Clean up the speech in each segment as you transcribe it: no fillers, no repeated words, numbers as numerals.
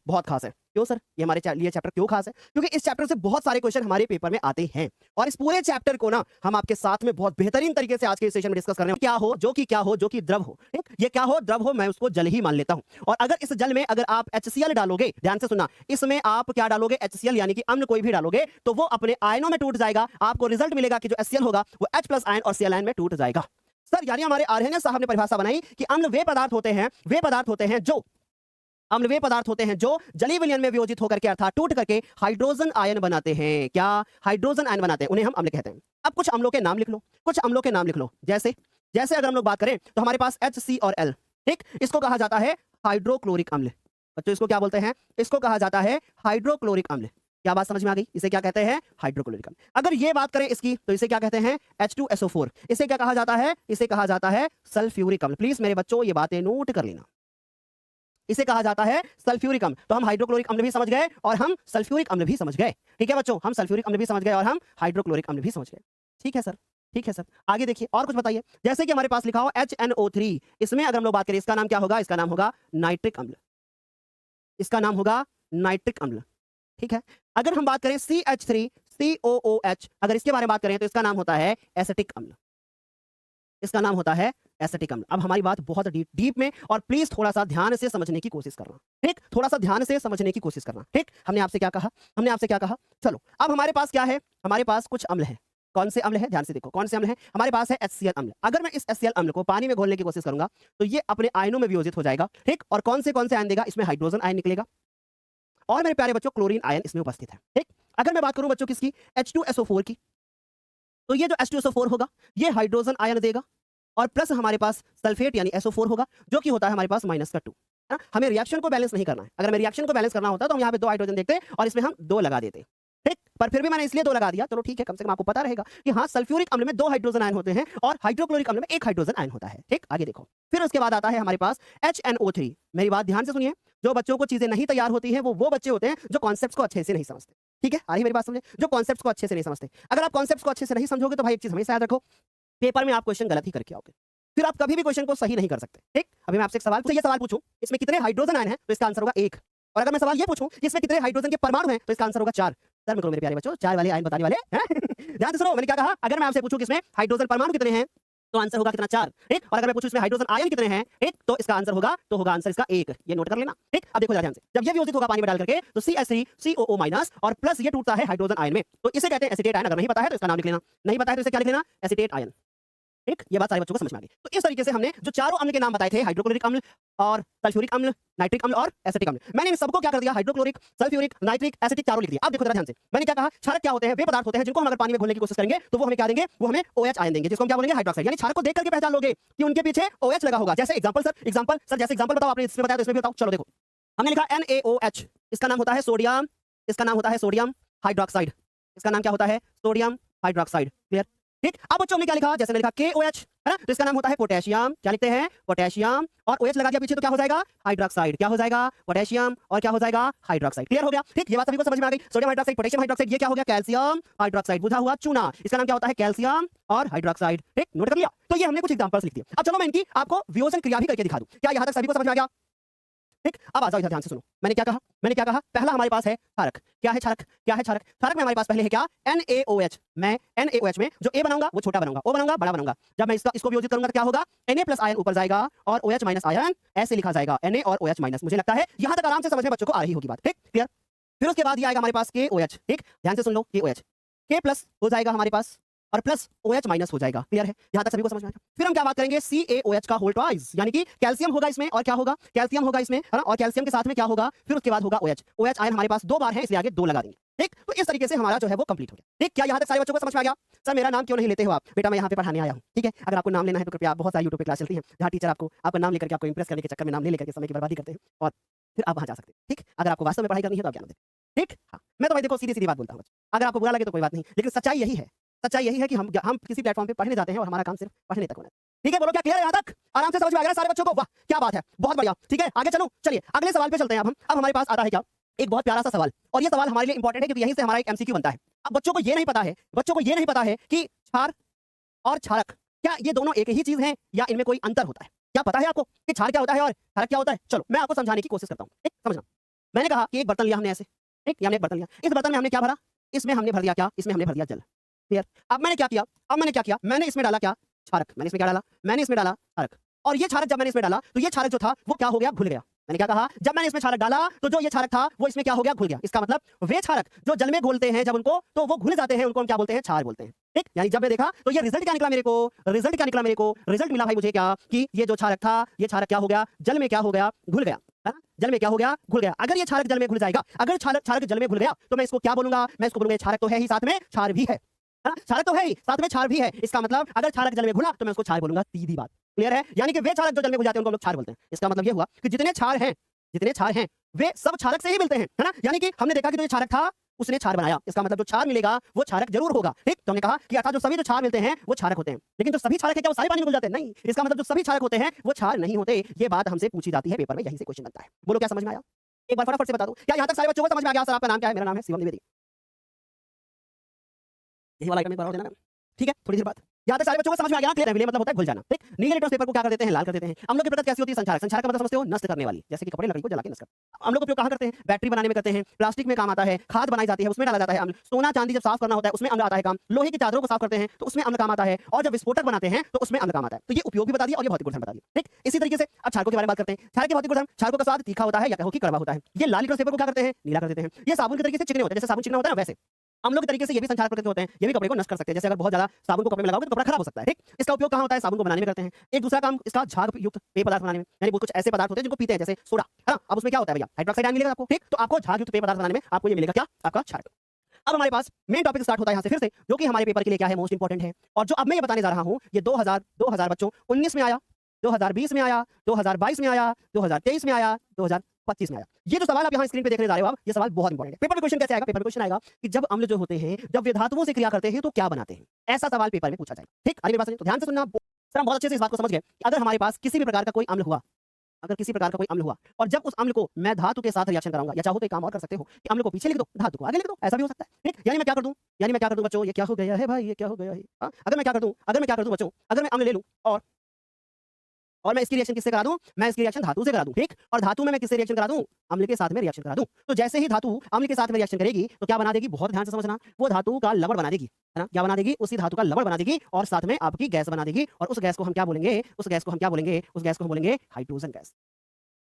बहुत खास है। क्यों सर, ये हमारे लिए चैप्टर क्यों खास है? क्योंकि इस चैप्टर से बहुत सारे क्वेश्चन हमारे पेपर में आते हैं और इस पूरे चैप्टर को ना हम आपके साथ में बहुत बेहतरीन तरीके से आज के सेशन में डिस्कस कर रहे हैं। क्या हो जो कि क्या हो जो कि द्रव हो, ठीक? ये क्या हो, द्रव हो, मैं उसको जल ही मान लेता हूं। और अगर इस जल में अगर आप HCl डालोगे, ध्यान से सुनना, इसमें आप क्या डालोगे, HCl यानी कि अम्ल कोई भी डालोगे तो वो अपने आयनों में टूट जाएगा। आपको रिजल्ट मिलेगा कि जो HCl होगा वो H+ आयन और Cl आयन में टूट जाएगा। सर यानी हमारे आर्यन साहब ने परिभाषा बनाई कि अम्ल वे पदार्थ होते हैं जो अम्ल वे पदार्थ होते हैं जो जलीय विलयन में वियोजित होकर के अर्थात टूट करके हाइड्रोजन आयन बनाते हैं। क्या? हाइड्रोजन आयन बनाते हैं, उन्हें हम अम्ल कहते हैं। अब कुछ अम्लों के नाम लिख लो, कुछ अम्लों के नाम लिख लो। जैसे जैसे अगर हम लोग बात करें तो हमारे पास HC और L, ठीक, इसको कहा जाता है हाइड्रोक्लोरिक अम्ल। बच्चों इसको क्या बोलते हैं? इसको कहा जाता है हाइड्रोक्लोरिक अम्ल। क्या बात समझ में आ गई? इसे क्या कहते हैं? हाइड्रोक्लोरिक अम्ल। अगर ये बात करें इसकी तो इसे क्या कहते हैं? H2SO4। इसे क्या कहा जाता है? इसे कहा जाता है सल्फ्यूरिक अम्ल। प्लीज मेरे बच्चों ये बातें नोट कर लेना, इसे कहा जाता है सल्फ्यूरिक अम्ल। तो हम हाइड्रोक्लोरिक अम्ल भी समझ गए और हम सल्फ्यूरिक अम्ल भी समझ गए। ठीक है बच्चों, हम सल्फ्यूरिक अम्ल भी समझ गए और हम हाइड्रोक्लोरिक अम्ल भी समझ गए। ठीक है सर, ठीक है सर, आगे देखिए और कुछ बताइए। जैसे कि हमारे पास लिखा हो HNO3, इसमें अगर हम लोग बात करें इसका नाम क्या होगा? इसका नाम होगा नाइट्रिक अम्ल। इसका नाम होगा नाइट्रिक अम्ल। ठीक है, अगर हम बात करें CH3COOH, अगर इसके बारे में बात करें तो इसका नाम होता है एसिटिक अम्ल। इसका नाम होता है एसिटिक अम्ल। अब हमारी बात बहुत डीप में, और प्लीज थोड़ा सा ध्यान से समझने की कोशिश करना, ठीक? थोड़ा सा ध्यान से समझने की कोशिश करना, ठीक? हमने आपसे क्या कहा? हमने आपसे क्या कहा? चलो अब हमारे पास क्या है? हमारे पास कुछ अम्ल है। कौन से अम्ल है? ध्यान से देखो कौन से अम्ल है। हमारे पास है HCl अम्ल। अगर मैं इस HCl अम्ल को पानी में घोलने की कोशिश करूंगा तो ये अपने आयनों में वियोजित हो जाएगा, ठीक? और कौन से आयन देगा? इसमें हाइड्रोजन आयन निकलेगा और मेरे प्यारे बच्चों क्लोरीन आयन इसमें उपस्थित है, ठीक? अगर मैं बात करूं बच्चों किसकी? H2SO4 की, तो ये जो H2SO4 होगा ये हाइड्रोजन आयन देगा और प्लस हमारे पास सल्फेट यानी SO4 होगा जो कि होता है हमारे पास -2, है ना? हमें रिएक्शन को बैलेंस नहीं करना है। अगर हमें रिएक्शन को बैलेंस करना होता तो हम यहाँ पे 2 हाइड्रोजन देखते और इसमें हम 2 लगा देते, ठीक? पर फिर भी मैंने इसलिए 2 लगा दिया, चलो ठीक है, कम से कम आपको पता रहेगा कि हाँ सल्फ्यूरिक अम्ल में 2 हाइड्रोजन आयन होते हैं और हाइड्रोक्लोरिक अम्ल में 1 हाइड्रोजन आयन होता है, ठीक? आगे देखो, फिर उसके बाद आता है हमारे पास HNO3। मेरी बात ध्यान से सुनिए, जो बच्चों को चीजें नहीं तैयार होती हैं वो बच्चे होते हैं जो कॉन्सेप्ट्स को अच्छे से नहीं समझते, ठीक है? आ रही मेरी बात समझे? जो कॉन्सेप्ट्स को अच्छे से नहीं समझते। अगर आप कॉन्सेप्ट्स को अच्छे से नहीं समझोगे तो भाई एक चीज हमेशा याद रखो, पेपर में आप क्वेश्चन गलत ही करके आओगे, फिर आप कभी भी क्वेश्चन को सही नहीं कर सकते, ठीक? अभी मैं आपसे एक सवाल, ये सवाल पूछूं इसमें कितने हाइड्रोजन आयन हैं तो इसका आंसर होगा 1। और अगर मैं सवाल ये पूछूं इसमें कितने हाइड्रोजन के परमाणु हैं तो इसका आंसर होगा 4। सर मैं मेरे प्यारे बच्चों 4 वाले आयन बताने वाले हैं? ध्यान से सुनो, मैंने क्या कहा? अगर मैं आपसे पूछूं कि इसमें हाइड्रोजन परमाणु कितने हैं तो आंसर होगा कितना? 4, ठीक? और अगर मैं पूछूं इसमें हाइड्रोजन आयन कितने हैं, ठीक, तो इसका आंसर होगा आंसर इसका 1। ये नोट कर लेना, ठीक? अब देखो जरा ध्यान से, जब ये वियोजित होगा पानी में डाल करके तो CH3COO- और प्लस ये टूटता है हाइड्रोजन आयन में, तो इसे कहते हैं एसीटेट आयन। अगर नहीं पता है तो इसका नाम लिख लेना, नहीं पता है तो इसे क्या लिख लेना? एसीटेट आयन, ठीक? ये बात सारे बच्चों को समझ में आ गई। तो इस तरीके से हमने जो चारों अम्ल के नाम बताए थे, हाइड्रोक्लोरिक अम्ल और सल्फ्यूरिक अम्ल, नाइट्रिक अम्ल और एसिटिक अम्ल, मैंने इन सबको क्या कर दिया? हाइड्रोक्लोरिक, सल्फ्यूरिक, नाइट्रिक, एसिटिक चारों लिख दिया। अब देखो जरा ध्यान से, मैंने क्या कहा? क्षारक क्या होते हैं? वे पदार्थ होते हैं जिनको हम अगर पानी में घोलने की कोशिश करेंगे तो वो हमें क्या देंगे? वो हमें OH आयन देंगे, जिसको हम क्या बोलेंगे? हाइड्रोक्साइड। यानी क्षारक को देख करके पहचान लोगे कि उनके पीछे OH लगा होगा। जैसे एग्जांपल सर जैसे एग्जांपल बताओ, आपने इसमें बताया तो इसमें भी बताओ। चलो देखो, हमने लिखा NaOH, इसका नाम होता है सोडियम, इसका नाम होता है सोडियम हाइड्रोक्साइड। इसका नाम क्या होता है? Sodium hydroxide. क्लियर, ठीक? अब बच्चों हमने क्या लिखा? जैसे मैंने लिखा KOH, है ना? तो इसका नाम होता है पोटेशियम। क्या लिखते हैं? पोटेशियम, और OH लगा दिया पीछे तो क्या हो जाएगा? हाइड्रोक्साइड। क्या हो जाएगा? पोटेशियम, और क्या हो जाएगा? हाइड्रोक्साइड। क्लियर हो गया, ठीक? ये बात सभी को समझ में आ गई। सोडियम हाइड्रोक्साइड, पोटेशियम हाइड्रोक्साइड, ये क्या हो गया? कैल्शियम हाइड्रोक्साइड, बुझा हुआ चूना। इसका नाम क्या होता है? कैल्शियम और हाइड्रोक्साइड, ठीक? नोट कर लिया? तो ये हमने कुछ एग्जांपल्स लिख दिए। अब चलो मैं इनकी आपको वियोजन क्रिया भी करके दिखा दूं। क्या यहां तक सभी को समझ में आ गया? ठीक? अब आ जाओ इधर ध्यान से सुनो, मैंने क्या कहा? पहला हमारे पास है क्षारक। क्या है क्षारक? क्षारक में हमारे पास पहले है क्या? NaOH। मैं NaOH में जो A बनाऊंगा वो छोटा बनाऊंगा, O बनाऊंगा बड़ा बनाऊंगा। जब मैं इसको वियोजित करूंगा तो क्या होगा? Na+ आयन ऊपर जाएगा और OH- आयन ऐसे लिखा जाएगा, Na और OH-। मुझे लगता है यहां तक आराम से समझ में बच्चों को आ रही होगी बात, ठीक? क्लियर? फिर उसके बाद ये आएगा हमारे पास KOH, ठीक? ध्यान से सुन लो, KOH K+ हो जाएगा हमारे पास और प्लस OH- हो जाएगा। क्लियर है? यहां तक सभी को समझ में आया? फिर हम क्या बात करेंगे? CaOH का होल ट्वाइस, यानी कि कैल्शियम होगा इसमें और क्या होगा? कैल्शियम होगा इसमें, है ना? और कैल्शियम के साथ में क्या होगा? फिर उसके बाद होगा OH आयन हमारे पास 2 बार है इसलिए आगे 2 लगा देंगे, ठीक? तो इस तरीके से हमारा जो है वो कंप्लीट हो गया, ठीक? क्या यहां तक सारे बच्चों को समझ में आ गया? सर मेरा नाम क्यों नहीं लेते हो आप? बेटा मैं यहाँ पे पढ़ाने आया हूँ, ठीक है? अगर आपको नाम लेना है तो कृपया, बहुत सारी यूट्यूब पे क्लास चलती है जहाँ टीचर आपका नाम लेकर के आपको इंप्रेस करने के चक्कर में नाम ले लेकर के समय की बर्बादी करते हैं और फिर आप वहां जा सकते हैं, ठीक? अगर आपको वास्तव में पढ़ाई करनी है तो आप ज्ञान दें, ठीक? हाँ, मैं तो भाई देखो सीधी बात बोलता हूँ। अगर आपको बुरा लगे तो कोई बात नहीं, लेकिन सच्चाई यही है कि हम किसी प्लेटफॉर्म पे पढ़ने जाते हैं और हमारा काम सिर्फ पढ़ने तक होना है, ठीक है? बोलो क्या क्लियर है? यहाँ तक आराम से समझ में आ गया सारे बच्चों को? वाह क्या बात है, बहुत बढ़िया, ठीक है? आगे चलो, चलिए अगले सवाल पे चलते हैं। अब हमारे पास आता है क्या? एक बहुत प्यारा सा सवाल, और ये सवाल हमारे लिए इंपॉर्टेंट है क्योंकि यहीं से हमारा एक MCQ बनता है। अब बच्चों को ये नहीं पता है कि क्षार और क्षारक क्या ये दोनों एक ही चीज हैं या इनमें कोई अंतर होता है? क्या पता है आपको कि क्षार क्या होता है और क्षारक क्या होता है? चलो मैं आपको समझाने की कोशिश करता हूँ, ठीक? समझना। मैंने कहा कि एक बर्तन लिया हमने ऐसे, ठीक, ये हमने एक बर्तन लिया, इस बर्तन में हमने क्या भरा, इसमें हमने भर दिया क्या, इसमें हमने भर दिया जल। क्लियर? अब मैंने क्या किया, मैंने इसमें डाला क्या, क्षारक। मैंने इसमें क्या डाला, मैंने इसमें डाला क्षारक, और ये क्षारक जब मैंने इसमें डाला तो ये क्षारक जो था वो क्या हो गया, घुल गया। मैंने क्या कहा, जब मैंने इसमें क्षारक डाला तो जो ये क्षारक था वो इसमें क्या हो गया, घुल गया। इसका मतलब वे क्षारक जो जल में घुलते हैं जब उनको, तो वो घुल जाते हैं, उनको हम क्या बोलते हैं, क्षार बोलते हैं। ठीक, यानी जब मैं देखा तो ये रिजल्ट क्या निकला मेरे को, रिजल्ट मिला भाई मुझे क्या, कि ये जो क्षारक था, ये क्षारक क्या हो गया, जल में क्या हो गया, घुल गया, है ना? जल में क्या हो गया, घुल गया। अगर ये क्षारक जल में घुल जाएगा, अगर क्षारक जल में घुल गया तो मैं इसको क्या बोलूंगा, मैं इसको बोलूंगा क्षारक तो है ही, साथ में क्षार भी है ना? क्षारक तो है ही, साथ में क्षार भी है। इसका मतलब अगर क्षारक जल में घुला तो मैं उसको क्षार बोलूंगा। सीधी बात, क्लियर है? यानी कि वे क्षारक जो जल में घुल जाते हैं उनको हम लोग क्षार बोलते हैं। इसका मतलब ये हुआ कि जितने क्षार हैं वे सब क्षारक से ही मिलते हैं, है ना? यानी कि हमने देखा कि जो क्षारक था उसने क्षार बनाया, इसका मतलब जो क्षार मिलेगा वो क्षारक जरूर होगा। ठीक, तो हमने कहा कि अर्थात जो सभी जो क्षार मिलते हैं वो क्षारक होते हैं, लेकिन जो सभी क्षारक है क्या वो सारे पानी में घुल जाते हैं? नहीं, इसका मतलब जो सभी क्षारक होते हैं वो क्षार नहीं होते। ये बात हमसे पूछी जाती है पेपर में, यहीं से क्वेश्चन बनता है। बोलो क्या समझ में आया? एक बार फटाफट से बता दो, क्या यहाँ तक सारे बच्चों को समझ में आ गया? सर आपका नाम क्या है? मेरा नाम है शिवम द्विवेदी। यही वाला आइटम एक बार और देना मैम, ठीक है? थोड़ी देर बाद यहाँ तक सारे बच्चों को समझ में आ गया ना? क्लियर है? विलय मतलब होता है घुल जाना। ठीक, नीले लिटमस पेपर को क्या कर देते हैं, लाल कर देते हैं। अम्लों की प्रकृति कैसी होती है? संक्षारक। संक्षारक का मतलब समझते हो, नष्ट करने वाली, जैसे कि कपड़े लकड़ी को जला के नष्ट करते हैं। अम्लों का उपयोग कहाँ करते हैं? बैटरी बनाने में करते हैं, प्लास्टिक में काम आता है, खाद बनाई जाती है उसमें डाला जाता है अम्ल, सोना चांदी जब साफ करना होता है उसमें अम्ल आता है काम, लोहे की चादरों को साफ करते हैं तो उसमें अम्ल काम आता है, और जब विस्फोटक बनाते हैं तो उसमें अम्ल काम आता है। तो ये उपयोग भी बता दिया और ये भौतिक गुणधर्म बता दिया। ठीक, इसी तरीके से अब क्षारकों के बारे में बात करते हैं। क्षारक के भौतिक गुणधर्म, क्षारकों का स्वाद तीखा होता है या कहो कि कड़वा होता है। ये लाल लिटमस पेपर को क्या करते हैं? नीला कर देते हैं। ये साबुन के तरीके से चिकने होते हैं, जैसे साबुन चिकना होता है ना वैसे अम्लों के तरीके से ये भी संक्षारक प्रकृति होते हैं, ये भी कपड़े को नष्ट कर सकते हैं। जैसे अगर बहुत ज्यादा साबुन को कपड़े में लगाओगे तो कपड़ा खराब हो सकता है। ठीक, इसका उपयोग कहाँ होता है? साबुन को बनाने में करते हैं। एक दूसरा काम इसका झाग युक्त पेय पदार्थ बनाने में, यानी बहुत कुछ ऐसे पदार्थ होते हैं जिनको पीते हैं जैसे सोडा, है ना? अब उसमें क्या होता है भैया, हाइड्रोक्साइड आयन मिलेगा आपको। ठीक, तो आपको झाग युक्त पेय पदार्थ बनाने में आपको ये मिलेगा क्या, आपका क्षारक। अब हमारे पास मेन टॉपिक स्टार्ट होता है यहाँ से फिर से, जो कि हमारे पेपर के लिए क्या है, मोस्ट इंपॉर्टेंट है। और जो अब मैं ये बताने जा रहा हूँ ये 2000 बच्चों 19 में आया, 2020 में आया, 2022 में आया, 2023 में आया, 2025 में आया। ये जो सवाल आप यहाँ स्क्रीन पे देखने जा रहे हो आप, ये सवाल बहुत इंपॉर्टेंट है। पेपर में क्वेश्चन कैसे आएगा? पेपर में क्वेश्चन आएगा कि जब अम्ल जो होते हैं, जब वे धातुओं से क्रिया करते हैं तो क्या बनाते हैं? ऐसा सवाल पेपर में पूछा जाएगा। ठीक, अरे मेरी बात सुनिए, तो ध्यान से सुनना। सर हम बहुत अच्छे से इस बात को समझ गए कि अगर हमारे पास किसी भी प्रकार का कोई अम्ल हुआ, अगर किसी प्रकार का कोई अम्ल हुआ और जब उस अम्ल को मैं धातु के साथ रिएक्शन कराऊंगा, या चाहो तो एक काम और कर सकते हो कि अम्ल को पीछे लिख दो, धातु को आगे लिख दो, ऐसा भी हो सकता है। ठीक, यानी मैं क्या कर दूं बच्चों, ये क्या हो गया है भाई, ये क्या हो गया है? अगर मैं क्या कर दूं बच्चों, अगर मैं अम्ल ले लूं और मैं इसकी रिएक्शन किससे करा दूं? मैं इसकी रिएक्शन धातु से करा दूं। ठीक, और धातु में मैं किससे रिएक्शन करा दूं? अम्ल के साथ में रिएक्शन करा दूं। तो जैसे ही धातु अम्ल के साथ में रिएक्शन करेगी तो क्या बना देगी? बहुत ध्यान से समझना, वो धातु का लवण बना देगी, है ना? क्या बना देगी? उसी धातु का लवण बना देगी और साथ में आपकी गैस बना देगी। और उस गैस को हम क्या बोलेंगे? उस गैस को हम बोलेंगे हाइड्रोजन गैस।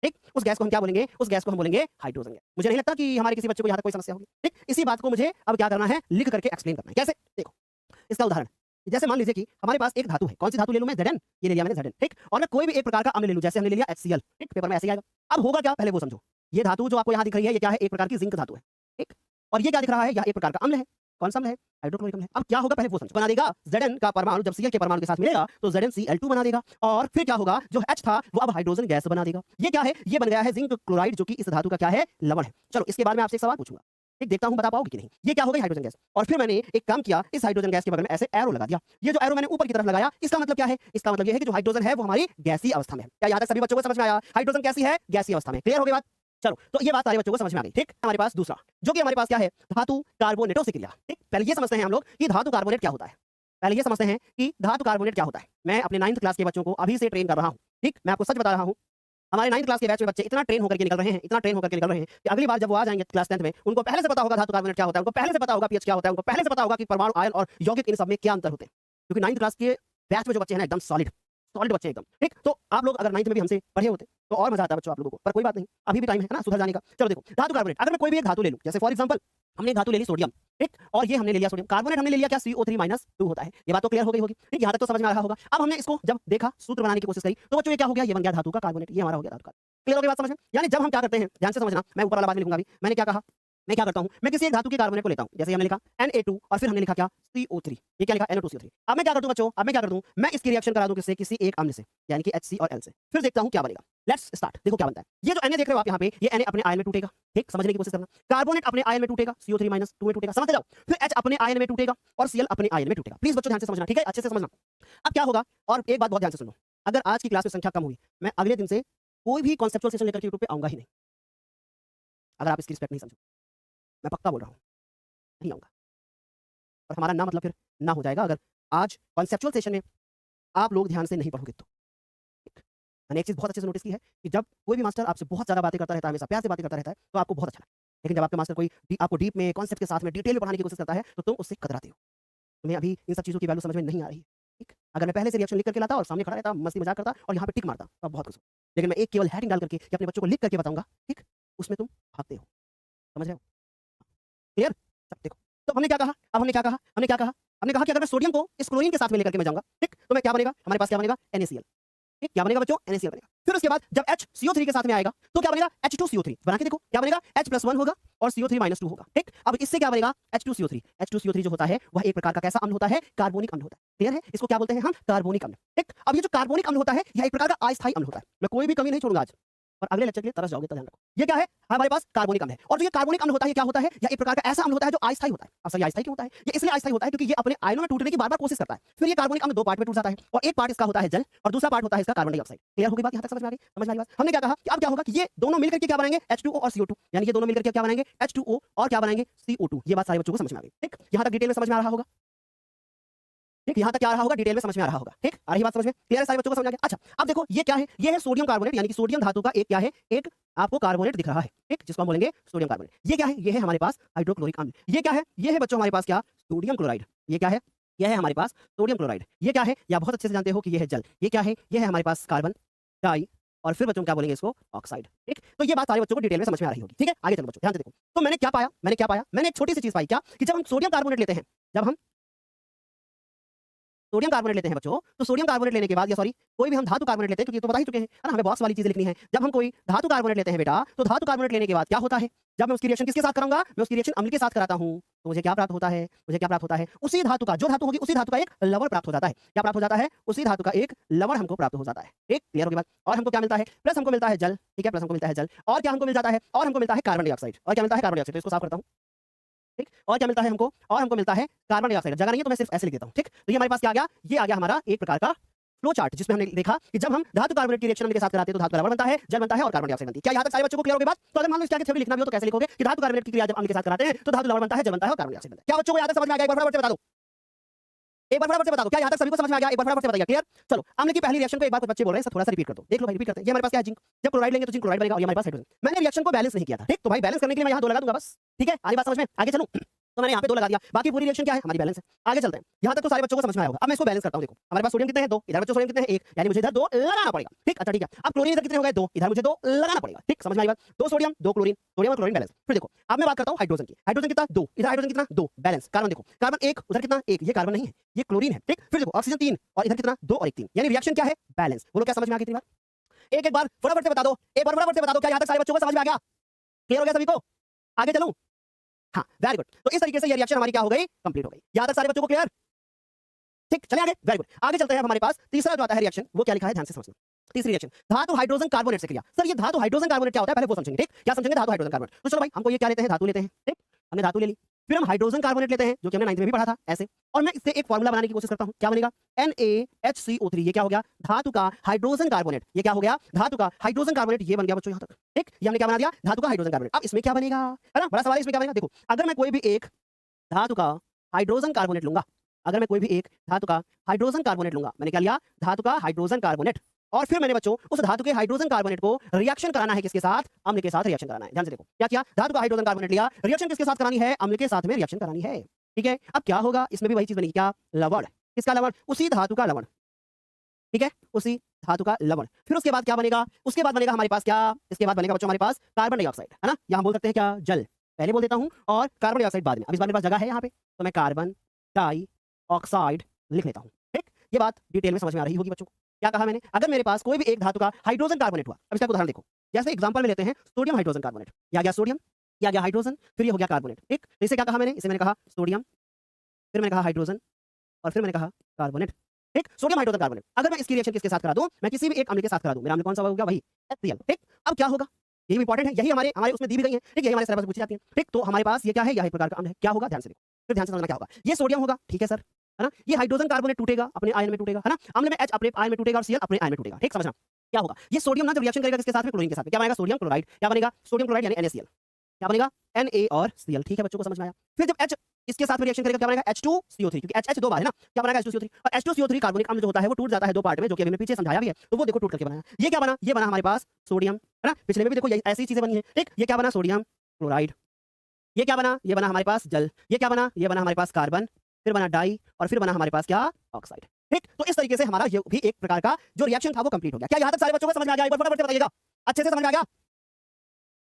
ठीक, उस गैस को हम क्या बोलेंगे? उस गैस को हम बोलेंगे हाइड्रोजन गैस। मुझे नहीं लगता कि हमारे किसी बच्चे को यहाँ तक कोई समस्या होगी। ठीक, इसी बात को मुझे अब क्या करना है, लिख करके एक्सप्लेन करना है। कैसे? देखो इसका उदाहरण, जैसे मान लीजिए कि हमारे पास एक धातु है, कौन सी धातु ले लूं मैं? Zn, ये ले लिया मैंने Zn। ठीक, और मैं कोई भी एक प्रकार का अम्ल ले लूं, जैसे हमने ले लिया HCl। ठीक, पेपर में ऐसे ही आएगा। अब होगा क्या, पहले वो समझो। ये धातु जो आपको यहाँ दिख रही है ये क्या है? एक प्रकार की जिंक धातु है। ठीक, और ये क्या दिख रहा है? यह एक प्रकार का अम्ल है। कौन सा अम्ल है? हाइड्रोक्लोरिक अम्ल है। अब क्या होगा, पहले वो समझो। बना देगा Zn का परमाणु जब Cl के परमाणु के साथ मिलेगा तो ZnCl2 बना देगा, और फिर क्या होगा, जो H था वो अब हाइड्रोजन गैस बना देगा। ये क्या है? ये बन गया है जिंक क्लोराइड, जो कि इस धातु का क्या है? लवण है। चलो इसके बाद मैं आपसे एक सवाल पूछूंगा, ठीक, देखता हूं बता पाओगे कि नहीं। ये क्या हो गई? Hydrogen gas. और फिर मैंने एक काम किया, इस हाइड्रोजन गैस के बगल में ऐसे एरो लगा दिया। ये जो एरो मैंने ऊपर की तरफ लगाया, इसका मतलब क्या है? इसका मतलब ये है कि जो हाइड्रोजन है वो हमारी गैसीय अवस्था में है। क्या यहाँ तक सभी बच्चों को समझ में आया? हाइड्रोजन कैसी है? गैसीय अवस्था में। क्लियर हो गई बात? चलो, तो ये बात सारे बच्चों को समझ में आ गई। ठीक, हमारे पास दूसरा, जो कि हमारे पास क्या है, धातु कार्बोनेटों से क्रिया। ठीक, पहले ये समझते हैं हम लोग कि धातु कार्बोनेट क्या होता है। पहले ये समझते हैं कि धातु कार्बोनेट क्या होता है। मैं अपने 9th क्लास के बच्चों को अभी से ट्रेन कर रहा हूँ। ठीक, मैं आपको सच बता रहा हूँ, हमारे 9th क्लास के बैच में बच्चे इतना ट्रेन होकर के निकल रहे हैं, कि अगली बार जब वो आ जाएंगे क्लास 10th में, उनको पहले से पता होगा धातु कार्बोनेट क्या होता है, उनको पहले से पता होगा पीएच क्या होता है, उनको पहले से पता होगा कि परमाणु, आयन और यौगिक इन सब में क्या अंतर होते हैं। क्योंकि 9th क्लास के बैच में जो बच्चे हैं ना, एकदम सॉलिड बच्चे एकदम। ठीक, तो आप लोग अगर 9th में भी हमसे पढ़े होते तो और मजा आता बच्चों आप लोगों को, पर कोई बात नहीं, अभी भी टाइम है ना सुधर जाने का। चलो देखो, धातु कार्बोनेट, अगर मैं कोई भी एक धातु ले लूं, जैसे फॉर एग्जांपल हमने एक धातु ले ली सोडियम। ठीक, और ये हमने ले लिया सोडियम, कार्बोनेट हमने ले लिया क्या? CO3-2 होता है। ये बात तो क्लियर हो गई होगी। ठीक, यहाँ तक तो समझ में आ रहा होगा। अब हमने इसको जब देखा, सूत्र बनाने की कोशिश करी, तो बच्चों ये क्या हो गया? ये बन गया धातु का कार्बोनेट। ये हमारा हो गया धातु का। क्लियर हो गई बात समझ में? यानी जब हम क्या करते हैं, ध्यान से समझना, मैं ऊपर वाला बाद में लिखूंगा अभी। मैंने क्या कहा, मैं क्या करता हूं, मैं किसी एक धातु के कार्बोनेट को लेता हूं, जैसे हमने लिखा Na2 और फिर हमने लिखा क्या? CO3। ये क्या लिखा? NO2CO3। अब मैं क्या कर दूं बच्चों, अब मैं क्या कर दूं, मैं इसकी रिएक्शन करा दूं किससे? किसी एक अम्ल से, यानी कि HC और L से। फिर देखता हूं क्या बनेगा। Let's start. देखो क्या बनता है। ये जो Na देख रहे हो आप यहाँ पे, ये Na अपने आयन में टूटेगा। ठीक, समझने की कोशिश करना। कार्बोनेट अपने आयन में टूटेगा, CO3-2 में टूटेगा, समझते जाओ। फिर H अपने आयन में टूटेगा और Cl अपने आयन में टूटेगा। प्लीज बच्चों ध्यान से समझना, ठीक है, अच्छे से समझना। अब क्या होगा, और एक बात बहुत ध्यान से सुनो, अगर आज की क्लास में संख्या कम हुई, मैं अगले दिन से कोई भी कॉन्सेप्चुअल सेशन लेकर यूट्यूब पे आऊंगा ही नहीं। अगर आप इसकी रिस्पेक्ट नहीं समझो, मैं पक्का बोल रहा हूँ, नहीं आऊंगा। और हमारा ना मतलब फिर ना हो जाएगा अगर आज कॉन्सेप्चुअल सेशन में आप लोग ध्यान से नहीं पढ़ोगे तो। मैंने एक चीज़ बहुत अच्छे से नोटिस की है कि जब कोई भी मास्टर आपसे बहुत ज़्यादा बातें करता रहता है, हमेशा प्यार से बातें करता रहता है, तो आपको बहुत अच्छा लगता है। लेकिन जब आपका मास्टर कोई आपको डीप में, कॉन्सेप्ट के साथ में, डिटेल में पढ़ाने की कोशिश करता है, तो तुम उससे कतराते हो। तुम्हें अभी इन सब चीज़ों की वैल्यू समझ में नहीं आ रही है, ठीक? अगर मैं पहले से रिएक्शन लिख करके लाता और सामने खड़ा रहता, मस्ती मज़ाक करता और यहाँ पे टिक मारता, तो आप बहुत खुश हो। लेकिन मैं एक केवल हेडिंग डाल करके या अपने बच्चों को लिख करके बताऊँगा, ठीक? उसमें तुम भागते हो। समझ रहे हो? क्लियर? सब देखो। तो हमने क्या कहा? अब हमने क्या कहा? हमने क्या कहा? हमने कहा कि अगर मैं सोडियम को इस क्लोरीन के साथ में लेकर के मैं जाऊँगा, ठीक? तो मैं क्या बनेगा? हमारे पास क्या बनेगा? NaCl। ठीक? क्या बनेगा बच्चों? NaCl बनेगा। फिर उसके बाद जब HCO3 के साथ में आएगा, तो क्या बनेगा? H2CO3 बना के देखो, क्या बनेगा? H+1 होगा और CO3-2 होगा, ठीक? अब इससे क्या बनेगा? H2CO3। H2CO3 जो होता है, वह एक प्रकार का कैसा अम्ल होता है? कार्बोनिक अम्ल होता है। क्लियर है? इसको क्या बोलते हैं हम? कार्बोनिक अम्ल, ठीक? अब ये जो कार्बोनिक अम्ल होता है, यह एक प्रकार का अस्थायी अम्ल होता है। मैं कोई भी कमी नहीं छोड़ूंगा आज। और अगले लेक्चर के लिए तरस जाओगे, तो ध्यान रखो। ये क्या है? हमारे पास कार्बोनिक अम्ल है और जो ये कार्बोनिक अम्ल होता है, ये क्या होता है? यह एक प्रकार का ऐसा अम्ल होता है जो अस्थायी होता है। अब सर ये अस्थायी क्यों होता है? ये इसलिए अस्थायी होता है क्योंकि ये अपने आयनों में टूटने की बार-बार कोशिश करता है। फिर ये कार्बोनिक अम्ल 2 पार्ट में टूट जाता है और एक पार्ट इसका होता है जल और दूसरा पार्ट होता है इसका कार्बन डाइऑक्साइड। क्लियर हो गई बात? यहाँ तक समझ में आ गई? समझ में आ गई बात? हमने क्या कहा कि अब क्या होगा कि ये दोनों मिलकर के क्या बनाएंगे? H2O और CO2, यानी ये दोनों मिलकर के क्या बनाएंगे? H2O और क्या बनाएंगे? CO2। ये बात सारे बच्चों को समझ में आ गई, ठीक? यहाँ तक डिटेल में समझ में आ रहा होगा? ठीक, यहाँ तक क्या आ रहा होगा? डिटेल में समझ में आ रहा होगा, ठीक? आ रही बात समझ में? क्लियर है? सारे बच्चों को समझ आ गया? अच्छा, अब देखो ये क्या है? ये है सोडियम कार्बोनेट, यानी कि सोडियम धातु का एक क्या है? एक आपको कार्बोनेट दिख रहा है, ठीक? जिसको हम बोलेंगे सोडियम कार्बोनेट। ये क्या है? ये है हमारे पास हाइड्रोक्लोरिक अम्ल। ये क्या है? ये है बच्चों हमारे पास क्या? Sodium chloride. ये क्या है? यह है हमारे पास सोडियम क्लोराइड। ये क्या है? या बहुत अच्छे से जानते हो कि ये है जल। ये क्या है? ये है हमारे पास कार्बन डाई और फिर बच्चों क्या बोलेंगे इसको? ऑक्साइड, ठीक? तो ये बात सारे बच्चों को डिटेल में समझ में आ रही होगी, ठीक है? आगे चलो बच्चों, ध्यान से देखो। तो मैंने क्या पाया? मैंने क्या पाया? मैंने एक छोटी सी चीज़ पाई, क्या? कि जब हम सोडियम कार्बोनेट लेते हैं, जब हम सोडियम कार्बोनेट लेते हैं बच्चों, तो सोडियम कार्बोनेट लेने के बाद या सॉरी कोई भी हम धातु कार्बोनेट लेते हैं, क्योंकि ये तो बता ही चुके हैं, है ना? हमें बॉक्स वाली चीजें लिखनी है। जब हम कोई धातु कार्बोनेट लेते हैं बेटा, तो धातु कार्बोनेट लेने के बाद क्या होता है? जब मैं उसकी रिएक्शन किसके साथ कराऊंगा? मैं उसकी रिएक्शन अम्ल के साथ कराता हूं, तो मुझे क्या प्राप्त होता है? मुझे क्या प्राप्त होता है? उसी धातु का, जो धातु होगी उसी धातु का एक लवण प्राप्त हो जाता है। क्या प्राप्त हो जाता है? उसी धातु का एक लवण हमको प्राप्त हो जाता है, ठीक? क्लियर होगी बात? और हमको क्या मिलता है? प्लस हमको मिलता है जल, ठीक है? प्लस हमको मिलता है जल और क्या हमको मिल जाता है? और हमको मिलता है कार्बन डाइऑक्साइड। और क्या मिलता है? Carbon dioxide. तो इसको साफ करता हूं, ठीक? और क्या मिलता है हमको? और हमको मिलता है कार्बन डाइऑक्साइड। जगह नहीं है तो मैं सिर्फ ऐसे लिख देता हूं, ठीक? तो ये हमारे पास क्या आ गया? ये आ गया हमारा एक प्रकार का फ्लो चार्ट, जिसमें हमने देखा कि जब हम धातु कार्बोनेट की रिएक्शन अम्ल के साथ कराते हैं तो धातु का लवण बनता है, जल बनता है और कार्बन डाइऑक्साइड बनती है। क्या यहाँ तक सारे बच्चों को क्लियर हो गई बात? तो अगर मान लो इसके आगे थ्योरी लिखना भी हो तो कैसे लिखोगे कि धातु कार्बोनेट की क्रिया जब अम्ल के साथ कराते हैं तो धातु लवण बनता है, जल बनता है और कार्बन डाइऑक्साइड बनता है। क्या बच्चों को यहाँ तक समझ में आ गया? एक बार फटाफट से बता दो। एक बार फटाफट से बता दो, क्या यहाँ तक सभी को समझ में आ गया? एक बार फटाफट से बताइए। क्लियर? चलो, अम्ल की पहली रिएक्शन को एक बार कुछ बच्चे बोल रहे हैं, थोड़ा सा रिपीट कर दो। देख लो भाई, रिपीट करते हैं। ये हमारे पास क्या है? जिंक। जब क्लोराइड लेंगे तो जिंक क्लोराइड बनेगा और ये हमारे पास हाइड्रोजन। मैंने रिएक्शन को बैलेंस नहीं किया था, ठीक? तो भाई बैलेंस करने के लिए मैं यहाँ 2 लगा दूंगा बस, ठीक है? आगे बात समझ में? आगे चलूं? तो मैंने यहाँ पे 2 लगा दिया, बाकी पूरी रिएक्शन क्या है? हमारी बैलेंस है। आगे चलते हैं। यहाँ तक तो सारे बच्चों को समझ में आया होगा। अब मैं इसको बैलेंस करता हूँ। देखो, हमारे पास सोडियम कितने हैं? 2, इधर बच्चों सोडियम कितने हैं? 1, यानी मुझे इधर 2 लगाना पड़ेगा, ठीक? अच्छा ठीक है। अब क्लोरीन इधर कितने हो गए? 2, इधर मुझे 2 लगाना पड़ेगा, ठीक? समझ में आई बात? 2 सोडियम, 2 क्लोरीन, सोडियम और क्लोरीन बैलेंस। फिर देखो, अब मैं बात करता हूँ हाइड्रोजन की। हाइड्रोजन कितना? 2, इधर हाइड्रोजन कितना? 2, बैलेंस। कार्बन देखो, कार्बन 1, उधर कितना? 1, ये कार्बन नहीं है, ये क्लोरीन है, ठीक? फिर देखो ऑक्सीजन 3 और इधर कितना? 2 और 1, 3, यानी रिएक्शन क्या है? बैलेंस। बोलो क्या समझ में आ गई? इतनी बार एक एक बार फटाफट से बता दो, एक बार फटाफट से बता दो। क्या यहाँ तक सारे बच्चों को समझ में आ गया? क्लियर हो गया सभी को? आगे चलूं? हाँ, वेरी गुड। तो इस तरीके से ये रिएक्शन हमारी क्या हो गई? कंप्लीट हो गई। यहाँ तक सारे बच्चों को क्लियर? ठीक, चले आगे। Very good. आगे चलते हैं। हमारे पास तीसरा जो आता है रिएक्शन, वो क्या लिखा है? ध्यान से समझना। तीसरी रिएक्शन, धातु हाइड्रोजन कार्बोनेट से क्रिया। सर ये धातु हाइड्रोजन कार्बोनेट क्या होता है? पहले वो समझेंगे, ठीक? क्या समझेंगे? धातु हाइड्रोजन कार्बोनेट। तो चलो भाई, हमको ये क्या लेते हैं? धातु लेते हैं, ठीक? हमने धातु ले ली, फिर हम हाइड्रोजन कार्बोनेट लेते हैं, जो कि हमने 9th में भी पढ़ा था ऐसे, और मैं इससे एक फार्मूला बनाने की कोशिश करता हूं। क्या बनेगा? NaHCO3। ये क्या हो गया? धातु का हाइड्रोजन कार्बोनेट। ये क्या हो गया? धातु का हाइड्रोजन कार्बोनेट। ये बन गया बच्चों यहाँ तक, ठीक? ये हमने क्या बना दिया? धातु का हाइड्रोजन कार्बोनेट। अब इसमें क्या बनेगा? है ना, बड़ा सवाल है। इसमें क्या बनेगा? देखो, अगर मैं कोई भी एक धातु का हाइड्रोजन कार्बोनेट लूंगा, अगर मैं कोई भी एक धातु का हाइड्रोजन कार्बोनेट लूंगा, मैंने क्या लिया? धातु का हाइड्रोजन कार्बोनेट, और फिर मैंने बच्चों उस धातु के हाइड्रोजन कार्बोनेट को रिएक्शन कराना है किसके साथ? अम्ल के साथ रिएक्शन कराना है। ध्यान से देखो, क्या किया? धातु का हाइड्रोजन कार्बोनेट लिया, रिएक्शन किसके साथ करानी है? अम्ल के साथ में रिएक्शन करानी है, ठीक है? अब क्या होगा? इसमें भी वही चीज बनेगी, क्या? लवण। किसका लवण? उसी धातु का लवण, ठीक है? उसी धातु का लवण। फिर उसके बाद क्या बनेगा? उसके बाद बनेगा हमारे पास क्या? इसके बाद बनेगा बच्चों हमारे पास कार्बन डाइऑक्साइड, है ना? यहाँ बोल सकते हैं क्या? जल पहले बोल देता हूँ और कार्बन डाइऑक्साइड बाद में। अब इस बार मेरे पास जगह है यहाँ पे, तो मैं कार्बन डाई ऑक्साइड लिख लेता हूँ, ठीक? ये बात डिटेल में समझ में आ रही होगी बच्चों को। क्या कहा मैंने? अगर मेरे पास कोई भी एक धातु का हाइड्रोजन कार्बोनेट हुआ, अब इसका उदाहरण देखो। जैसे एग्जांपल में लेते हैं सोडियम हाइड्रोजन कार्बोनेट। या गया सोडियम, या गया हाइड्रोजन, फिर ये हो गया कार्बोनेट, ठीक? तो इसे क्या कहा मैंने? इसे मैंने कहा सोडियम, फिर मैंने कहा हाइड्रोजन और फिर मैंने कहा कार्बोनेट, ठीक? Sodium hydrogen carbonate. अगर मैं इसकी रिएक्शन किसके साथ करा दूं? मैं किसी भी एक अम्ल के साथ करा दूं, मेरा अम्ल कौन सा होगा? वही HCl, ठीक? अब क्या होगा? यही इंपॉर्टेंट है, यही हमारे हमारे उसमें दी भी गई है, ठीक? यही हमारे सिलेबस में पूछी जाती है, ठीक? तो हमारे पास ये क्या है? यह एक प्रकार का अम्ल है। क्या होगा? ध्यान से देखो, फिर ध्यान से समझना क्या होगा। ये सोडियम होगा, ठीक है सर, है ना? ये हाइड्रोजन कार्बोनेट टूटेगा, अपने आयन में टूटेगा, है ना? अम्ल में H अपने आयन में टूटेगा और Cl अपने आयन में टूटेगा, ठीक? समझना क्या होगा? ये सोडियम ना जब रिएक्शन करेगा किसके साथ में? क्लोरीन के साथ में, क्या बनेगा? Sodium chloride. क्या बनेगा? सोडियम क्लोराइड यानी NaCl। क्या बनेगा? Na और Cl, ठीक है? बच्चों को समझ में आया? फिर जब H इसके साथ में रिएक्शन करेगा, क्या बनेगा H2CO3, क्योंकि H दो बार है ना, क्या बनेगा H2CO3, और H2CO3 कार्बनिक अम्ल जो होता है वो टूट जाता है दो पार्ट में, जो कि अभी मैं पीछे समझाया भी है, तो वो देखो टूट करके बना है। ये क्या बना, ये बना हमारे पास सोडियम, है ना, पिछले में भी देखो ऐसी चीजें बनी है, ठीक। ये क्या बना, सोडियम क्लोराइड। ये क्या बना, ये बना हमारे पास जल। ये क्या बना, ये बना हमारे पास कार्बन, फिर बना डाई, और फिर बना हमारे पास क्या, ऑक्साइड, ठीक। तो इस तरीके से हमारा ये भी एक प्रकार का जो रिएक्शन था वो कंप्लीट हो गया। क्या यहाँ तक सारे बच्चों को समझ में आ गया, एक बार फटाफट से बताइएगा, अच्छे से समझ में आ गया,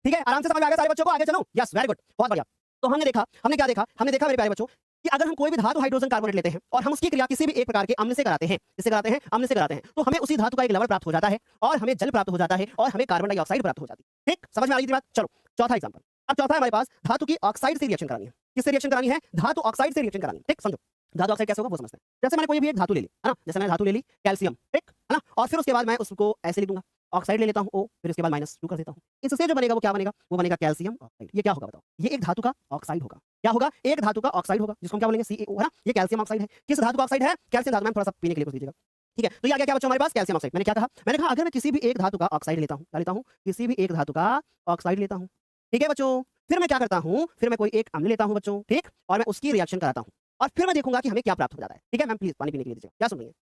ठीक है, आराम से समझ में आ गया सारे बच्चों को, आगे चलो, यस वेरी गुड, बहुत बढ़िया। तो हमने देखा, हमने क्या देखा, हमने देखा मेरे प्यारे बच्चों कि अगर हम कोई भी धातु हाइड्रोजन कार्बोनेट लेते हैं और हम उसकी क्रिया किसी भी एक प्रकार के अम्ल से कराते हैं, किससे कराते हैं, अम्ल से कराते हैं, तो हमें उसी धातु का एक लवण प्राप्त हो जाता है और हमें जल प्राप्त हो जाता है और हमें कार्बन डाइऑक्साइड प्राप्त हो जाती है, ठीक। समझ में आ गई बात। चलो चौथा एग्जांपल। अब चौथा है हमारे पास धातु की ऑक्साइड से रिएक्शन करानी है। किससे रिएक्शन करानी है, धातु ऑक्साइड से रिएक्शन करानी है, ठीक। समझो धातु ऑक्साइड कैसे होगा वो समझते हैं। जैसे मैंने कोई भी एक धातु ले ली, है ना, जैसे मैंने धातु ले ली कैल्शियम, ठीक है ना, और फिर उसके बाद मैं उसको ऐसे लिख दूंगा, ऑक्साइड ले लेता हूं O, फिर उसके बाद -2 कर देता हूं, इससे जो बनेगा वो क्या बनेगा, वो बनेगा कैल्शियम ऑक्साइड। ये क्या होगा बताओ, ये एक धातु का ऑक्साइड होगा। क्या होगा, एक धातु का ऑक्साइड होगा, जिसको हम क्या बोलेंगे CaO, है ना। ये कैल्शियम ऑक्साइड है। किस धातु का ऑक्साइड है, कैल्शियम धातु में। थोड़ा सा पीने के लिए कुछ लीजिएगा, ठीक है। तो ये आ गया क्या बच्चों हमारे पास, कैल्शियम ऑक्साइड। मैंने क्या कहा, मैंने कहा अगर मैं किसी भी एक धातु का ऑक्साइड लेता हूं, क्या लेता हूं, किसी भी एक धातु का ऑक्साइड लेता हूं, ठीक है बच्चों, फिर मैं क्या करता हूं, फिर मैं कोई एक अम्ल लेता हूं बच्चों, ठीक, और मैं उसकी रिएक्शन कराता हूं और फिर मैं देखूंगा कि हमें क्या प्राप्त हो जाता है, ठीक है। मैम प्लीज पानी पीने के लिए दीजिए, क्या सुन रही है,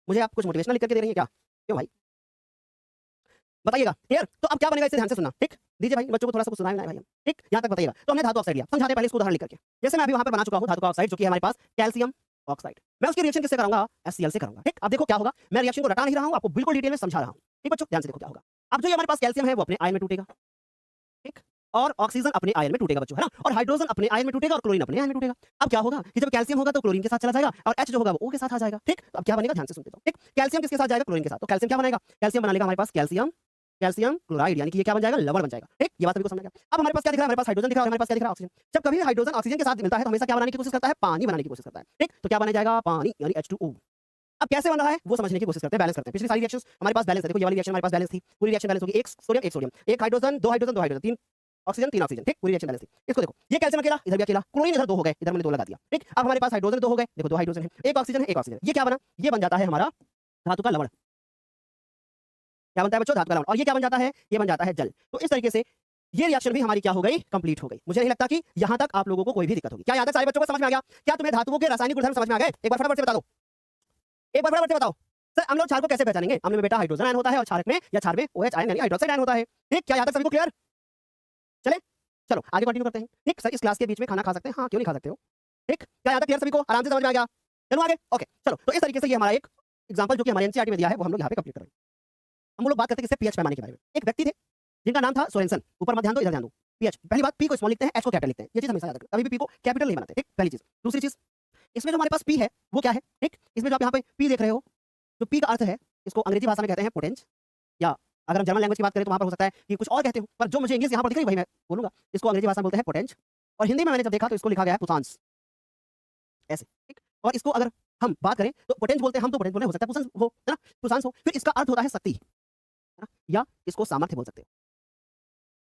मुझे आप कुछ मोटिवेशनल लिख करके दे रही है क्या, क्यों भाई बताइएगा, क्लियर। तो अब क्या बनेगा, इससे ध्यान से सुनना, ठीक। दीजिए भाई बच्चों को थोड़ा सा कुछ सुनाए भाई हम, ठीक, यहाँ तक बताइएगा। तो हमने धातु ऑक्साइड लिया, समझाते पहले इसको उदाहरण लिख करके। जैसे मैं अभी वहां पर बना चुका हूं धातु का ऑक्साइड, जो कि हमारे पास कैल्शियम ऑक्साइड, मैं उसकी रिएक्शन किससे कराऊंगा, HCl से कराऊंगा, ठीक। अब देखो क्या होगा, मैं रिएक्शन को रटा नहीं रहा हूं, आपको बिल्कुल डिटेल में समझा रहा हूं, ठीक बच्चों, ध्यान से देखो क्या होगा। अब जो ये हमारे पास कैल्शियम है वो अपने आयन में टूटेगा, ठीक, और ऑक्सीजन अपने आयन में टूटेगा बच्चों, है ना, और हाइड्रोजन अपने आयन में टूटेगा और क्लोरीन अपने आयन में टूटेगा। अब क्या होगा कि जब कैल्शियम होगा तो क्लोरीन के साथ चला जाएगा और H जो होगा वो O के साथ आ जाएगा, ठीक। अब क्या बनेगा, ध्यान से सुनते जाओ, ठीक। कैल्शियम किसके साथ जाएगा, क्लोरीन के साथ, तो कैल्शियम क्या बनाएगा, कैल्शियम बना लेगा हमारे पास कैल्शियम क्लोराइड, यानी कि ये क्या बन जाएगा, लवण बन जाएगा, ठीक। ये बात सभी को समझ आ गया। अब हमारे पास क्या दिख रहा है, हमारे पास हाइड्रोजन दिख रहा है, हमारे पास क्या दिख रहा है, ऑक्सीजन। जब कभी हाइड्रोजन ऑक्सीजन के साथ मिलता है तो हमेशा क्या बनाने की कोशिश करता है, पानी बनाने की कोशिश करता है, ठीक। तो क्या बना जाएगा, पानी, यानी H2O। अब कैसे बन रहा है वो समझने की कोशिश करते हैं, बैलेंस करते हैं। पिछली सारी रिएक्शंस हमारे पास बैलेंस है, देखो ये वाली रिएक्शन हमारे पास बैलेंस थी, पूरी रिएक्शन बैलेंस होगी, एक सोडियम, एक हाइड्रोजन, दो हाइड्रोजन, तीन ऑक्सीजन, तीन ऑक्सीजन, ठीक, पूरी रिएक्शन बैलेंस थी। इसको देखो, ये कैल्शियम अकेला, इधर भी अकेला, क्लोरीन इधर दो हो गए, इधर मैंने दो लगा दिया, ठीक। अब हमारे पास हाइड्रोजन दो हो गए, देखो दो हाइड्रोजन है, एक ऑक्सीजन है, एक ऑक्सीजन, ये क्या बना, ये बन जाता है हमारा धातु का लवण। क्या बनता है बच्चों, धातु का लवण, और ये क्या बन जाता है, ये बन जाता है जल। तो इस तरीके से ये रिएक्शन भी हमारी क्या हो गई, कंप्लीट हो गई। मुझे नहीं लगता कि यहां तक आप लोगों को कोई भी दिक्कत होगी। क्या यहां तक सारे बच्चों को समझ में आ गया, क्या तुम्हें धातुओं के रासायनिक गुणधर्म समझ में आ गए, एक बार फटाफट से बता दो, एक बार फटाफट से बताओ। सर अम्ल और क्षार को कैसे पहचानेंगे, अम्ल में बेटा हाइड्रोजन आयन होता है और क्षारक में या क्षार में OH आयन यानी हाइड्रोक्साइड आयन होता है, ठीक। क्या यहां तक सभी को क्लियर, चले चलो आगे कंटिन्यू करते हैं, ठीक। सर इस क्लास के बीच में खाना खा सकते हैं, हाँ क्यों नहीं खा सकते हो, ठीक। क्या यहां तक क्लियर सभी को, आराम से समझ में आ गया, चलो आगे, ओके चलो। तो इस तरीके से ये हमारा एक एग्जांपल जो कि हमारे एनसीईआरटी में दिया है वो हम लोग यहाँ पे कंप्लीट कर रहे हैं। हम लोग बात करते हैं किससे, पीएच पैमाने के बारे में। एक व्यक्ति थे जिनका नाम था सोरेनसन, ऊपर मत ध्यान दो, इधर ध्यान दो। पीएच, पहली बात, पी को स्मॉल लिखते हैं, एच को कैपिटल लिखते हैं, ये चीज हमेशा याद रखना, कभी भी पी को कैपिटल नहीं बनाते, ठीक, पहली चीज। दूसरी चीज, इसमें जो हमारे पास पी है वो क्या है, ठीक। इसमें जो आप यहाँ पे पी देख रहे हो, जो पी का अर्थ है, इसको अंग्रेजी भाषा में कहते हैं पोटेंस, या अगर हम जर्मन लैंग्वेज की बात करें तो वहां पर हो सकता है कि कुछ और कहते हो, पर जो मुझे इंग्लिश यहाँ पर दिख रही है वही मैं बोलूंगा। इसको अंग्रेजी भाषा में बोलते हैं पोटेंस, और हिंदी में मैंने जब देखा तो इसको लिखा गया है पुसांस, ऐसे, ठीक। और इसको अगर हम बात करें तो पोटेंस बोलते हैं हम, तो पोटेंस बोले हो सकता है पुसांस हो, है ना, पुसांस हो। फिर इसका अर्थ होता है शक्ति, है ना, या इसको सामर्थ्य बोल सकते हो,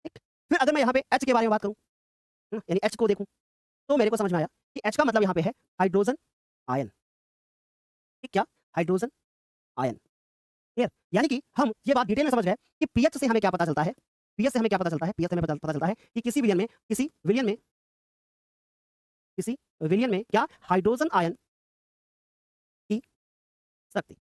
ठीक। फिर अगर मैं यहाँ पे H के बारे में बात करूँ, यानी H को देखूं, तो मेरे को समझ में आया कि H का मतलब यहाँ पे है हाइड्रोजन आयन, ठीक। क्या, हाइड्रोजन आयन, क्लियर। यानी कि हम ये बात डिटेल में समझ गए कि पीएच से हमें क्या पता चलता है, पीएच से हमें क्या पता चलता है, पीएच से हमें पता चलता है कि किसी विलयन में क्या, हाइड्रोजन आयन की शक्ति,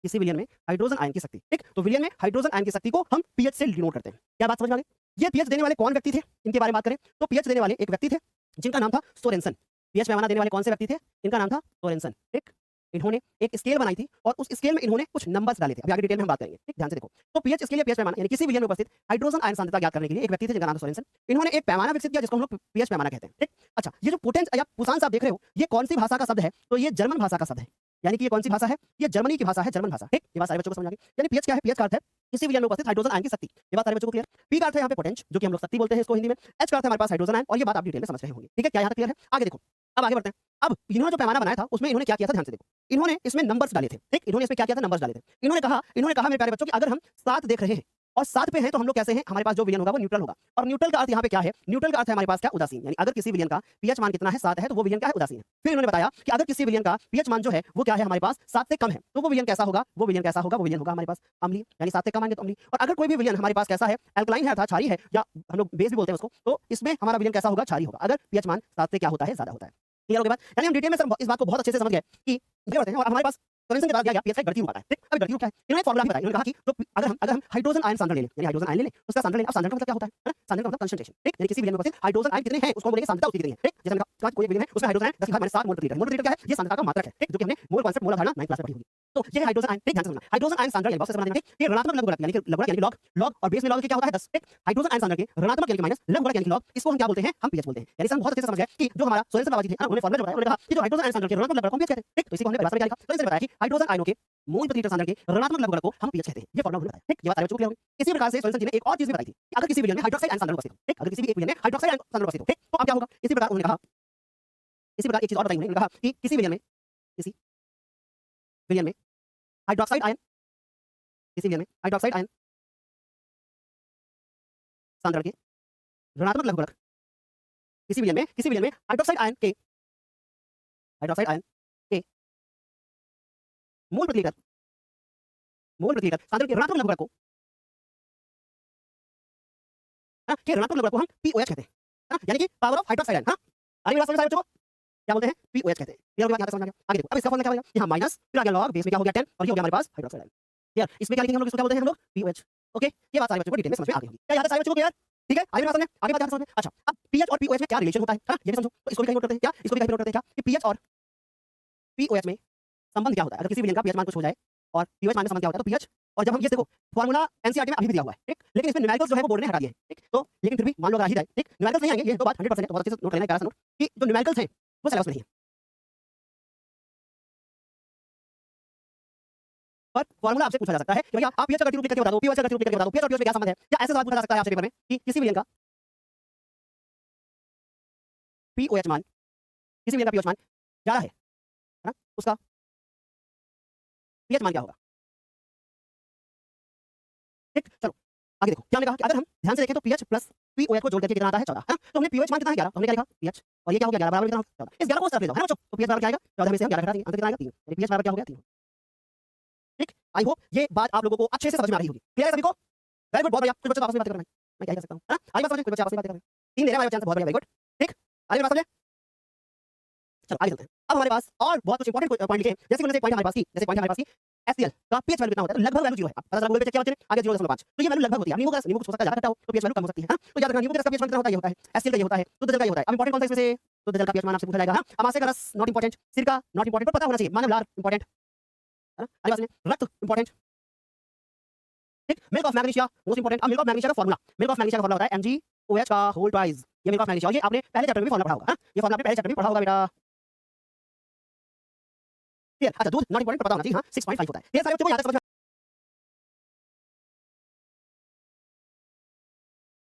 किसी विलयन में हाइड्रोजन आयन की शक्ति, ठीक। तो विलयन में हाइड्रोजन आयन की शक्ति को हम पीएच से डिनोट करते हैं। क्या बात समझ में आ गई। ये पीएच देने वाले कौन व्यक्ति थे, इनके बारे में बात करें तो पीएच देने वाले एक व्यक्ति थे जिनका नाम था सोरेनसन। पीएच पैमाना देने वाले कौन से व्यक्ति थे, इनका नाम था सोरेनसन, ठीक। इन्होंने एक स्केल बनाई थी और उस स्केल में इन्होंने कुछ नंबर्स डाले थे, अभी आगे डिटेल में हम बात करेंगे, ठीक। ध्यान से देखो, तो पीएच स्केल या पीएच पैमाना यानी किसी विलयन में उपस्थित हाइड्रोजन आयन सांद्रता ज्ञात करने के लिए एक व्यक्ति थे जिनका नाम था सोरेनसन। इन्होंने एक पैमाना विकसित किया जिसको हम लोग पीएच पैमाना कहते हैं, ठीक। अच्छा, ये जो पोटेंस या पुसांस आप देख रहे हो, ये कौन सी भाषा का शब्द है, तो ये जर्मन भाषा का शब्द है, यानी कि ये कौन सी भाषा है, ये जर्मनी की भाषा है, जर्मन भाषा, ठीक। ये बात सारे बच्चों को समझ आ गई। यानी पीएच क्या है, पीएच का अर्थ है किसी विलयन में उपस्थित हाइड्रोजन आयन की शक्ति, ये बात सारे बच्चों को क्लियर। पी का अर्थ है यहाँ पे पोटेंस, जो कि हम लोग शक्ति बोलते हैं इसको हिंदी में। एच का अर्थ है हमारे पास हाइड्रोजन आयन, और ये बात आप डिटेल में समझ रहे होंगे, ठीक है। क्या यहाँ तक क्लियर है, आगे देखो, अब आगे बढ़ते हैं। अब इन्होंने जो पैमाना बनाया था उसमें इन्होंने क्या किया था, ध्यान से देखो, इन्होंने इसमें नंबर्स डाले थे, ठीक। इन्होंने इसमें क्या किया था, नंबर्स डाले थे। इन्होंने कहा मेरे प्यारे बच्चों कि अगर हम 7 देख रहे हैं और 7 पे हैं तो हम लोग कैसे हैं, हमारे पास जो विलयन होगा वो न्यूट्रल होगा। और न्यूट्रल का अर्थ यहाँ पे क्या है, न्यूट्रल का अर्थ है हमारे पास क्या, उदासीन। यानी अगर किसी विलयन का पीएच मान कितना है, 7 है, तो वो विलयन क्या है, उदासीन है। फिर इन्होंने बताया कि अगर किसी विलयन का पीएच मान जो है वो क्या है हमारे पास 7 से कम है, तो वो विलयन कैसा होगा, वो विलयन कैसा होगा, वो विलयन होगा हमारे पास अम्लीय, यानी 7 से कम आएंगे तो अम्लीय। और अगर कोई भी विलयन हमारे पास कैसा है, एल्कलाइन है अर्थात क्षारीय है, या हम लोग बेस भी बोलते हैं उसको, तो इसमें हमारा विलयन कैसा होगा, क्षारीय होगा, अगर पीएच मान 7 से क्या होता है, ज्यादा होता है। क्लियर हो गई बात। यानी हम डिटेल में सर इस बात को बहुत अच्छे से समझ गए कि ये होते हैं। और हमारे पास सॉल्यूशन के बाद दिया गया पीएच का गणितीय रूप आता है। ठीक, अभी गणितीय रूप क्या है, इन्होंने फॉर्मूला भी बताया। इन्होंने कहा कि जो अगर हम हाइड्रोजन आयन सांद्रण ले लें, यानी हाइड्रोजन आयन ले लें, उसका सांद्रण लें। अब सांद्रण का मतलब क्या होता है, सांद्रण का मतलब कंसंट्रेशन। ठीक, यानी किसी विलयन में उपस्थित हाइड्रोजन आयन कितने हैं उसको बोलेंगे सांद्रता उसकी कितनी है। ठीक, जैसे हमने कहा कोई विलयन है उसमें हाइड्रोजन आयन 10⁻7 मोल प्रति लीटर। मोल प्रति लीटर क्या है, ये सांद्रता का मात्रक है। ठीक, जो कि हमने मोल कांसेप्ट मोल अवधारणा 9th क्लास में पढ़ी होगी। तो ये है हाइड्रोजन आयन। ठीक, ध्यान से सुनना, हाइड्रोजन आयन सांद्रण यानी बॉक्स से बना देंगे, ये ऋणात्मक लघुगणक यानी कि लघुगणक यानी लॉग, लॉग और बेस में लॉग क्या होता है 10। ठीक, हाइड्रोजन आयन सांद्रण के ऋणात्मक यानी कि माइनस, लघुगणक यानी कि लॉग, इसको हम क्या बोलते हैं, हम पीएच बोलते हैं। यानी हम बहुत अच्छे से समझ गए कि जो हमारा सोरेनसन बाबा जी थे ना, उन्होंने फॉर्मूला बताया, उन्होंने कहा कि जो हाइड्रोजन आयन सांद्रण के ऋणात्मक लघुगणक को हम पीएच कहते हैं। ठीक, तो इसी को हमने परिभाषा में क्या लिखा, तो इसने बताया कि हाइड्रोजन आयनों के मोल प्रति लीटर सांद्रण के ऋणात्मक लघुगणक को हम पीएच कहते हैं। ये फॉर्मूला उन्होंने बताया। ठीक, ये बात सारे बच्चों को क्लियर हो गई। इसी प्रकार से सोरेनसन जी ने एक और चीज भी बताई थी कि अगर किसी विलयन में हाइड्रोक्साइड आयन सांद्रण उपस्थित हो, ठीक, अगर किसी भी एक विलयन में हाइड्रोक्साइड आयन सांद्रण उपस्थित हो, ठीक, तो अब क्या होगा। इसी प्रकार उन्होंने कहा, इसी प्रकार एक चीज और बताई उन्होंने कहा कि किसी विलयन में हाइड्रोक्साइड आयन, किसी विलयन में हाइड्रोक्साइड आयन सांद्रण के ऋणात्मक लघुगणक, किसी विलयन में हाइड्रोक्साइड आयन के मोल प्रति लीटर सांद्रण के ऋणात्मक लघुगणक को, के ऋणात्मक लघुगणक को हम पीओएच कहते हैं। यानी कि पावर ऑफ हाइड्रोक्साइड आयन। आगे मेरा समझ बच्चों को क्या बोलते हैं, पीओएच कहते हैं। क्लियर हो गया, यहां तक समझ आ गया। आगे देखो, अब इसका फॉर्मूला क्या हो गया, यहां माइनस, फिर आ गया लॉग, बेस में क्या हो गया 10, और ये हो गया हमारे पास हाइड्रोक्साइड आयन। क्लियर, इसमें क्या लिखेंगे हम लोग, इसको क्या बोलते हैं हम लोग, पीओएच। ओके, ये बात सारे बच्चों को डिटेल में समझ में आ गई होगी। क्या याद है सारे बच्चों को क्लियर। ठीक है, आगे मेरा समझ, आगे बात ध्यान से समझ। अच्छा, अब पीएच और पीओएच में क्या रिलेशन होता है, ये भी समझो। तो इसको भी कहीं नोट करते हैं क्या, इसको भी कहीं नोट करते हैं क्या, कि पीएच और पीओएच में संबंध क्या होता है। अगर किसी विलयन का पीएच मान कुछ हो जाए और पीओएच मान में संबंध क्या होता है, तो पीएच, और जब हम ये देखो फॉर्मूला एनसीईआरटी में अभी भी दिया हुआ है। ठीक, लेकिन इसमें न्यूमेरिकल्स जो है वो बोर्ड ने हटा दिए हैं। ठीक, तो लेकिन फिर भी मान लो अगर आ ही जाए, ठीक, न्यूमेरिकल्स नहीं आएंगे, ये तो बात 100% है, तो बहुत अच्छे से नोट करना है, प्यारा सा नोट, कि जो न्यूमेरिकल्स हैं वो सिलेबस में नहीं है, पर फॉर्मूला आपसे पूछा जा सकता है कि भैया आप पीएच का गणितीय रूप लिख करके बता दो, पीओएच का गणितीय रूप लिख करके बता दो, पीएच और पीओएच में क्या संबंध है। या ऐसे सवाल पूछा जा सकता है आपसे पेपर में कि किसी विलयन का पीओएच मान, किसी विलयन का पीओएच मान ज्यादा है ना, उसका पीएच मान क्या होगा। ठीक, चलो आगे देखो, क्या हमने कहा कि अगर हम ध्यान से देखें तो पीएच प्लस पीओएच को जोड़ करके कितना आता है 14, है ना। तो हमने पीओएच मान कितना है 11, तो हमने क्या लिखा पीएच, और ये क्या हो गया 11 बराबर कितना हो 14। इस 11 को उस तरफ ले जाओ, है ना बच्चों, तो पीएच बराबर क्या आएगा 14 में से हम 11 घटा देंगे, अंतर कितना आएगा 3, यानी पीएच बराबर क्या हो गया 3। ठीक, आई होप ये बात आप लोगों को अच्छे से समझ में आ रही होगी। क्लियर है सभी को, वेरी गुड, बहुत बढ़िया। कुछ बच्चे आपस में बात कर रहे हैं, मैं क्या ही कर सकता हूं, है ना। आगे बात समझे, कुछ बच्चे आपस में बात कर रहे हैं, 3 दे रहे हैं हमारे चांस, बहुत बढ़िया, वेरी गुड। ठीक, आगे बात समझे, चलो आगे चलते हैं। अब हमारे पास और बहुत कुछ इंपॉर्टेंट पॉइंट लिखे, जैसे कि उन्होंने एक पॉइंट हमारे पास की, जैसे पॉइंट हमारे पास की एचसीएल का पीएच वैल्यू कितना होता है, तो लगभग वैल्यू 0 है। अब पता चला गूगल पे चेक किया बच्चे ने, आगे 0.5, तो ये वैल्यू लगभग होती है। नींबू का नींबू कुछ हो सकता है ज्यादा खट्टा हो, तो पीएच वैल्यू कम हो सकती है, हां। तो याद रखना नींबू के रस का पीएच कितना होता है, ये होता है एचसीएल का, ये होता है शुद्ध जल का, ये होता है। अब इंपॉर्टेंट कौन सा इसमें से, शुद्ध जल का पीएच मान आपसे पूछा जाएगा, हां। अमाशय का रस नॉट इंपॉर्टेंट, सिरका नॉट इंपॉर्टेंट, पर पता होना चाहिए। मानव लार इंपॉर्टेंट, है ना। आगे बात सुनिए, रक्त इंपॉर्टेंट। ठीक, milk of magnesia most important. अब मिल्क ऑफ मैग्नीशिया का फॉर्मूला, मिल्क ऑफ मैग्नीशिया का फॉर्मूला होता है MgOH का होल ट्वाइस। ये मिल्क ऑफ मैग्नीशिया, और ये आपने पहले चैप्टर में भी फॉर्मूला पढ़ा होगा, हां। ये फॉर्मूला आपने पहले चैप्टर में पढ़ा होगा बेटा। क्लियर, अच्छा दूध नॉट इंपॉर्टेंट, पता होना चाहिए, हां 6.5 होता है। ये सारे बच्चों को याद समझ में